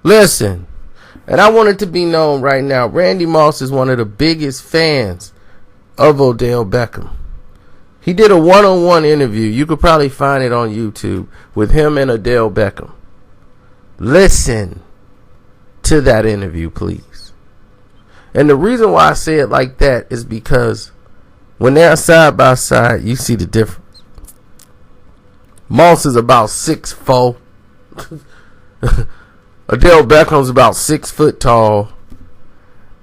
Listen, and I want it to be known right now, Randy Moss is one of the biggest fans of Odell Beckham. He did a one-on-one interview. You could probably find it on YouTube with him and Odell Beckham. Listen to that interview, please. And the reason why I say it like that is because when they're side by side, you see the difference. Moss is about 6'4". Odell Beckham's about 6 foot tall.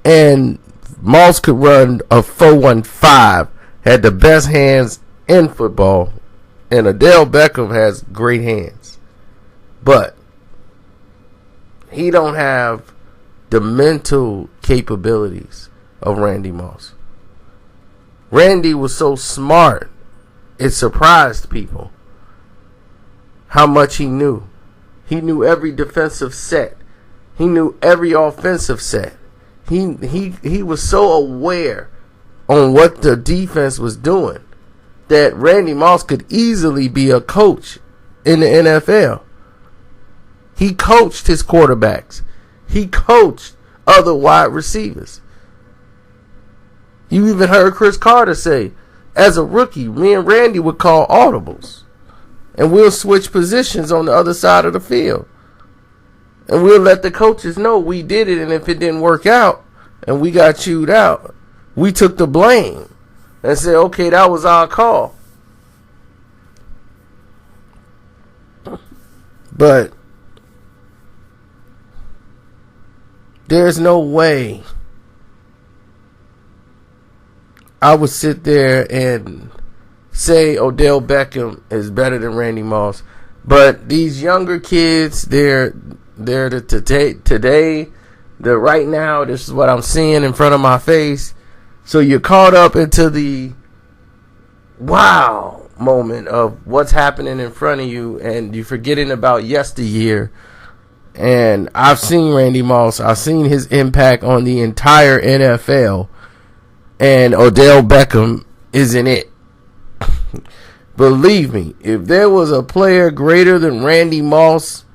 And Moss could run a 4.15. Had the best hands in football. And Odell Beckham has great hands. But he don't have the mental capabilities of Randy Moss. Randy was so smart, it surprised people how much he knew. He knew every defensive set. He knew every offensive set. He was so aware on what the defense was doing that Randy Moss could easily be a coach in the NFL. He coached his quarterbacks. He coached other wide receivers. You even heard Chris Carter say, as a rookie, me and Randy would call audibles. And we'll switch positions on the other side of the field. And we'll let the coaches know we did it, and if it didn't work out and we got chewed out, we took the blame and said, okay, that was our call. But there's no way I would sit there and say Odell Beckham is better than Randy Moss. But these younger kids, they're today, right now, this is what I'm seeing in front of my face. So you're caught up into the wow moment of what's happening in front of you, and you're forgetting about yesteryear. And I've seen Randy Moss. I've seen his impact on the entire NFL. And Odell Beckham isn't it. Believe me, if there was a player greater than Randy Moss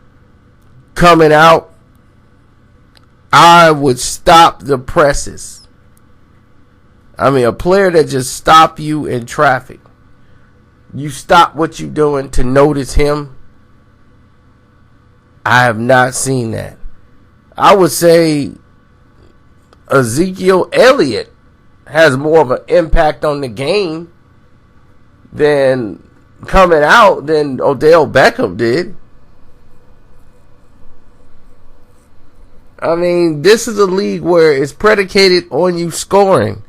coming out, I would stop the presses. I mean, a player that just stop you in traffic. You stop what you're doing to notice him. I have not seen that. I would say Ezekiel Elliott has more of an impact on the game than coming out than Odell Beckham did. I mean, this is a league where it's predicated on you scoring.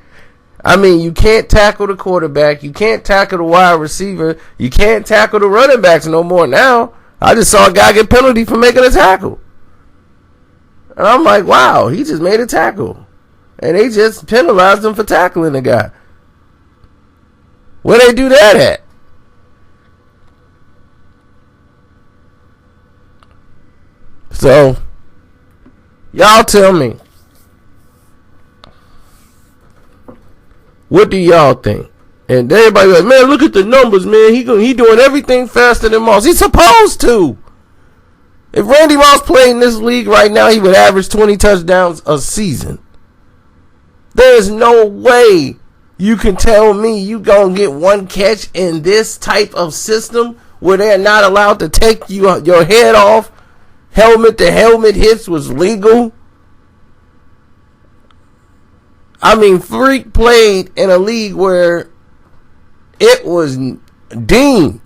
I mean, you can't tackle the quarterback. You can't tackle the wide receiver. You can't tackle the running backs no more now. I just saw a guy get penalty for making a tackle. And I'm like, wow, he just made a tackle. And they just penalized him for tackling the guy. Where they do that at? So, y'all tell me. What do y'all think? And everybody like, man, look at the numbers, man. He doing everything faster than Moss. He's supposed to. If Randy Moss played in this league right now, he would average 20 touchdowns a season. There's no way you can tell me you gonna get one catch in this type of system where they're not allowed to take your head off. Helmet to helmet hits was legal. I mean, Freak played in a league where it was deemed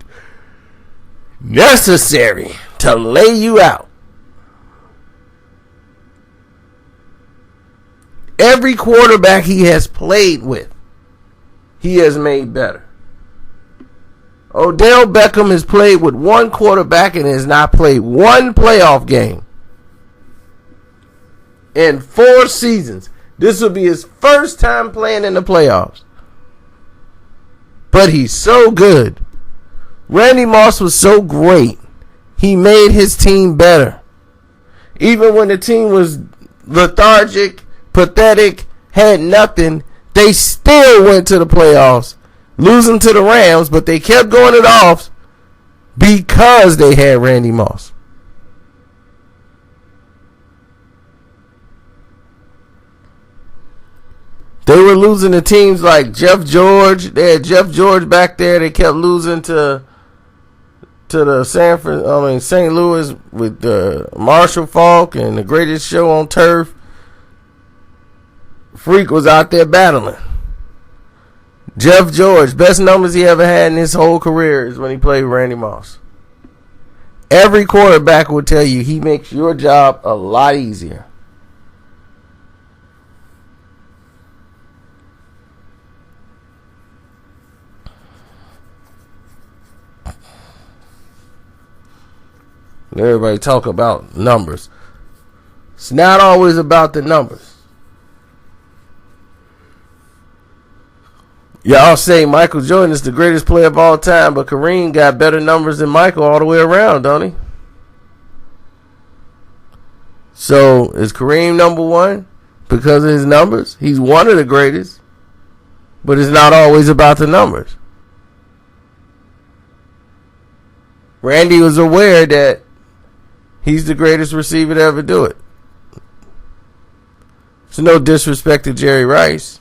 necessary to lay you out. Every quarterback he has played with, he has made better. Odell Beckham has played with one quarterback and has not played one playoff game in 4 seasons. This will be his first time playing in the playoffs. But he's so good. Randy Moss was so great. He made his team better. Even when the team was lethargic, pathetic, had nothing, they still went to the playoffs, losing to the Rams, but they kept going it off because they had Randy Moss. They were losing to teams like Jeff George. They had Jeff George back there. They kept losing to the St. Louis with Marshall Faulk and the Greatest Show on Turf. Freak was out there battling. Jeff George, best numbers he ever had in his whole career is when he played Randy Moss. Every quarterback will tell you he makes your job a lot easier. Everybody talk about numbers. It's not always about the numbers. Y'all say Michael Jordan is the greatest player of all time, but Kareem got better numbers than Michael all the way around, don't he? So is Kareem number one because of his numbers? He's one of the greatest, but it's not always about the numbers. Randy was aware that he's the greatest receiver to ever do it. It's no disrespect to Jerry Rice.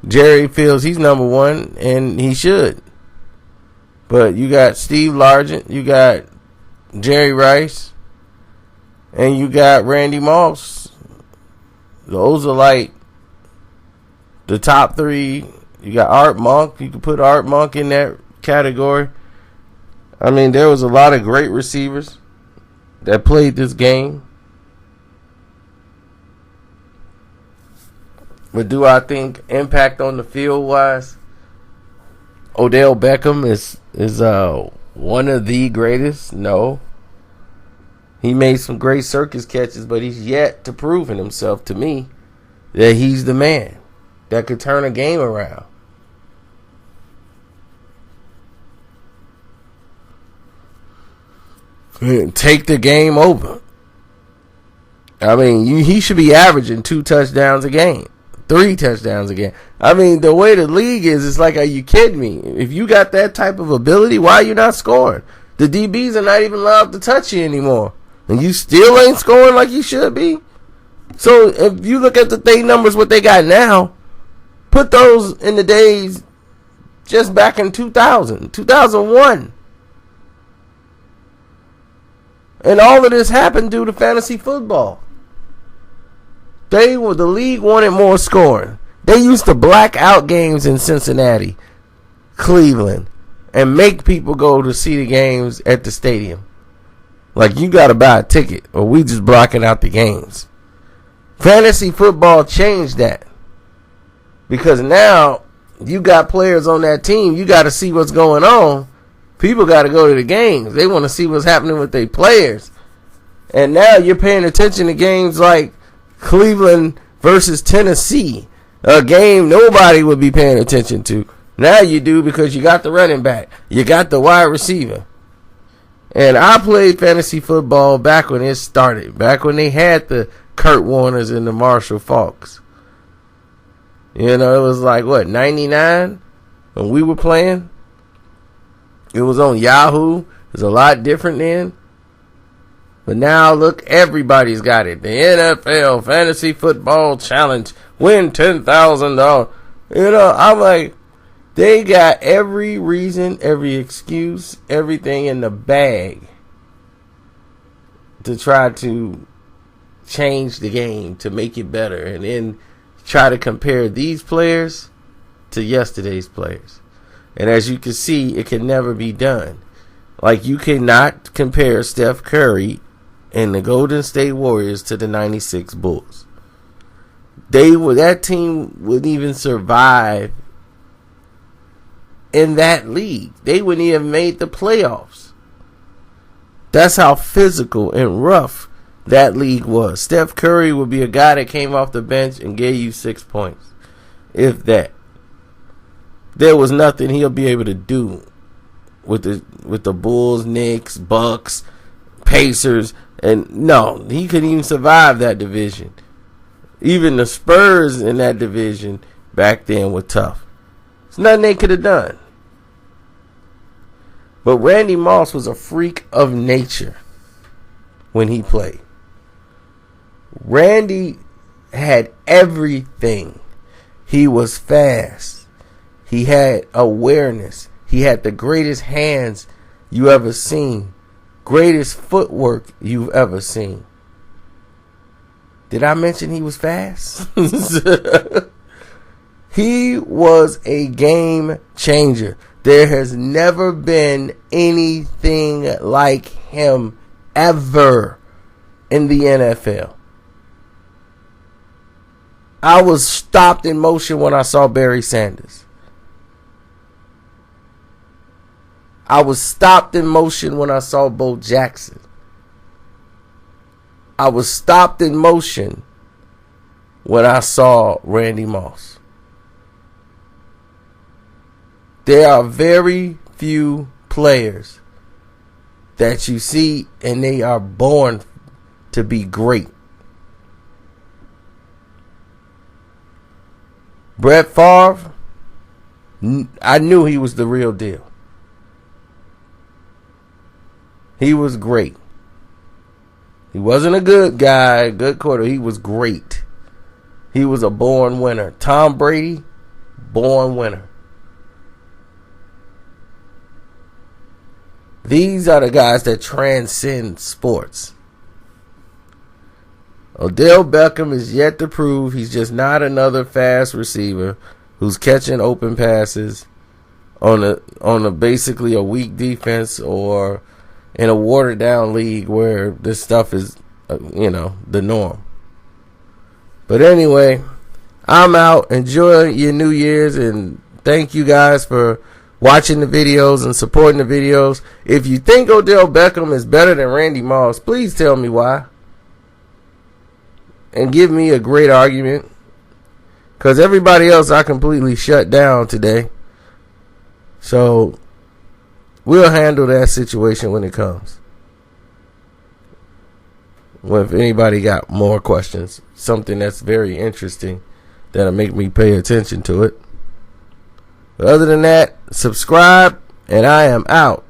Jerry feels he's number one, and he should. But you got Steve Largent, you got Jerry Rice, and you got Randy Moss. Those are like the top three. You got Art Monk. You can put Art Monk in that category. I mean, there was a lot of great receivers that played this game. But do I think impact on the field wise, Odell Beckham is one of the greatest? No. He made some great circus catches, but he's yet to prove in himself to me that he's the man that could turn a game around. Take the game over. I mean, he should be averaging 2 touchdowns a game. 3 touchdowns a game. I mean, the way the league is, it's like, are you kidding me? If you got that type of ability, why are you not scoring? The DBs are not even allowed to touch you anymore. And you still ain't scoring like you should be? So, if you look at the thing numbers, what they got now, put those in the days just back in 2001. And all of this happened due to fantasy football. The league wanted more scoring. They used to black out games in Cincinnati, Cleveland, and make people go to see the games at the stadium. Like, you got to buy a ticket, or we just blocking out the games. Fantasy football changed that. Because now, you got players on that team, you got to see what's going on. People got to go to the games. They want to see what's happening with their players. And now you're paying attention to games like Cleveland versus Tennessee, a game nobody would be paying attention to. Now you do, because you got the running back, you got the wide receiver. And I played fantasy football back when it started, back when they had the Kurt Warners and the Marshall Faulks. You know, it was like, what, 99 when we were playing? It was on Yahoo. It was a lot different then. But now, look, everybody's got it. The NFL Fantasy Football Challenge. Win $10,000. You know, I'm like, they got every reason, every excuse, everything in the bag to try to change the game, to make it better. And then try to compare these players to yesterday's players. And as you can see, it can never be done. Like, you cannot compare Steph Curry and the Golden State Warriors to the 96 Bulls. That team wouldn't even survive in that league. They wouldn't even made the playoffs. That's how physical and rough that league was. Steph Curry would be a guy that came off the bench and gave you 6 points. If that. There was nothing he'll be able to do with the Bulls, Knicks, Bucks, Pacers, and no, he couldn't even survive that division. Even the Spurs in that division back then were tough. There's nothing they could have done. But Randy Moss was a freak of nature when he played. Randy had everything. He was fast. He had awareness. He had the greatest hands you ever seen. Greatest footwork you've ever seen. Did I mention he was fast? He was a game changer. There has never been anything like him ever in the NFL. I was stopped in motion when I saw Barry Sanders. I was stopped in motion when I saw Bo Jackson. I was stopped in motion when I saw Randy Moss. There are very few players that you see and they are born to be great. Brett Favre, I knew he was the real deal. He was great. He wasn't a good guy, good quarter. He was great. He was a born winner. Tom Brady, born winner. These are the guys that transcend sports. Odell Beckham is yet to prove he's just not another fast receiver who's catching open passes on a basically a weak defense or in a watered down league where this stuff is the norm. But anyway, I'm out. Enjoy your New Year's and thank you guys for watching the videos and supporting the videos. If you think Odell Beckham is better than Randy Moss, please tell me why. And give me a great argument. Because everybody else I completely shut down today. So we'll handle that situation when it comes. Well, if anybody got more questions, something that's very interesting that'll make me pay attention to it. But other than that, subscribe, and I am out.